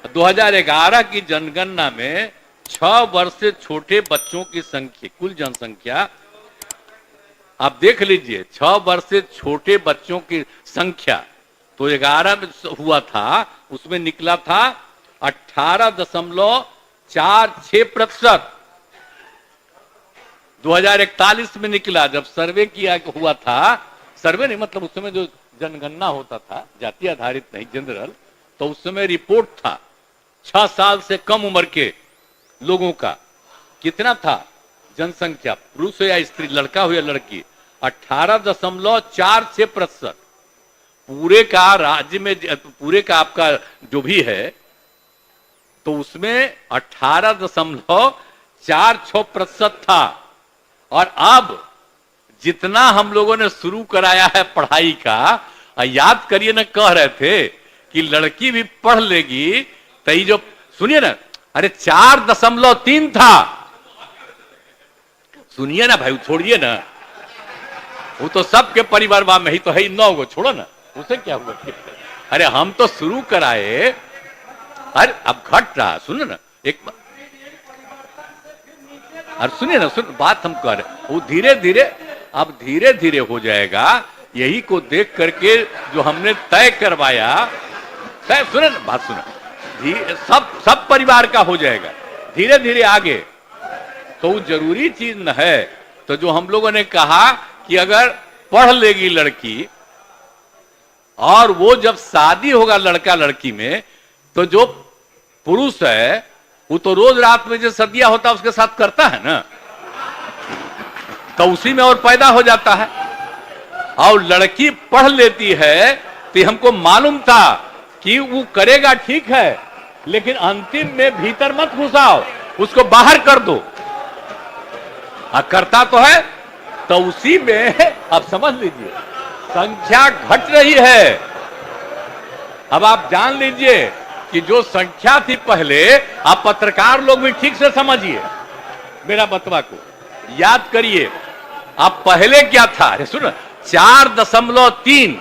2011 की जनगणना में 6 वर्ष से छोटे बच्चों की संख्या, कुल जनसंख्या आप देख लीजिए, 6 वर्ष से छोटे बच्चों की संख्या तो 11 में हुआ था, उसमें निकला था 18.46%। 2041 में निकला, जब सर्वे किया हुआ था, सर्वे नहीं मतलब उस समय जो जनगणना होता था जाति आधारित नहीं जनरल, तो उस समय रिपोर्ट था 6 साल से कम उम्र के लोगों का कितना था जनसंख्या, पुरुष हो या स्त्री, लड़का हो या लड़की, 18.46%। पूरे का राज्य में, पूरे का आपका जो भी है, तो उसमें 18.46% था। और अब जितना हम लोगों ने शुरू कराया है पढ़ाई का, याद करिए ना, कह रहे थे कि लड़की भी पढ़ लेगी तो जो, सुनिए ना, अरे 4.3 था। सुनिए ना भाई, छोड़िए ना, वो तो सबके परिवार में ही तो है, 9 गो, छोड़ो ना, उसे क्या हुआ। अरे हम तो शुरू कराए, अरे अब घट रहा, सुनो ना एक, अरे सुनिए ना, सुन बात हम कर रहे, वो धीरे धीरे, अब धीरे धीरे हो जाएगा। यही को देख करके जो हमने तय करवाया, तय, सुने ना बात, सुना, सब परिवार का हो जाएगा धीरे धीरे आगे। तो वो जरूरी चीज न है। तो जो हम लोगों ने कहा कि अगर पढ़ लेगी लड़की और वो जब शादी होगा लड़का लड़की में, तो जो पुरुष है वो तो रोज रात में जो सदिया होता है उसके साथ करता है ना, तो उसी में और पैदा हो जाता है। और लड़की पढ़ लेती है तो हमको मालूम था कि वो करेगा ठीक है, लेकिन अंतिम में भीतर मत घुसाओ, उसको बाहर कर दो। करता तो है, तो उसी में अब समझ लीजिए संख्या घट रही है। अब आप जान लीजिए कि जो संख्या थी पहले, आप पत्रकार लोग भी ठीक से समझिए मेरा बतवा को, याद करिए। अब पहले क्या था, अरे सुनो, 4.3,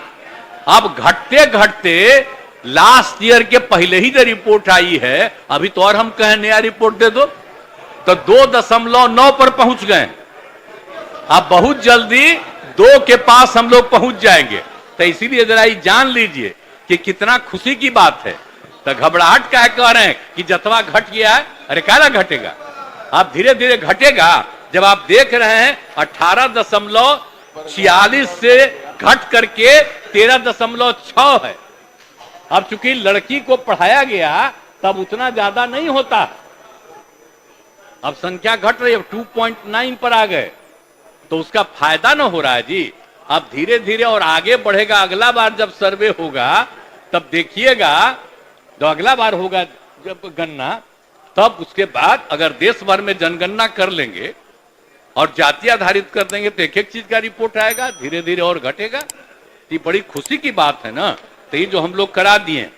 अब घटते घटते लास्ट ईयर के पहले ही जो रिपोर्ट आई है, अभी तो और हम कहें नया रिपोर्ट दे दो, तो 2.9 पर पहुंच गए। अब बहुत जल्दी 2 के पास हम लोग पहुंच जाएंगे। तो इसीलिए जरा ये जान लीजिए कि कितना खुशी की बात है। तो घबराहट क्या कह रहे हैं कि जतवा घट गया है, अरे क्या घटेगा, अब धीरे धीरे घटेगा। जब आप देख रहे हैं 18.46 से घट करके 13.6 है। अब चूंकि लड़की को पढ़ाया गया तब उतना ज्यादा नहीं होता, अब संख्या घट रही है, 2.9 पर आ गए, तो उसका फायदा ना हो रहा है जी। अब धीरे धीरे और आगे बढ़ेगा। अगला बार जब सर्वे होगा तब देखिएगा, जो अगला बार होगा जब गणना, तब उसके बाद अगर देश भर में जनगणना कर लेंगे और जाति आधारित कर देंगे तो एक एक चीज का रिपोर्ट आएगा, धीरे धीरे और घटेगा। ये बड़ी खुशी की बात है ना। तो ये जो हम लोग करा दिए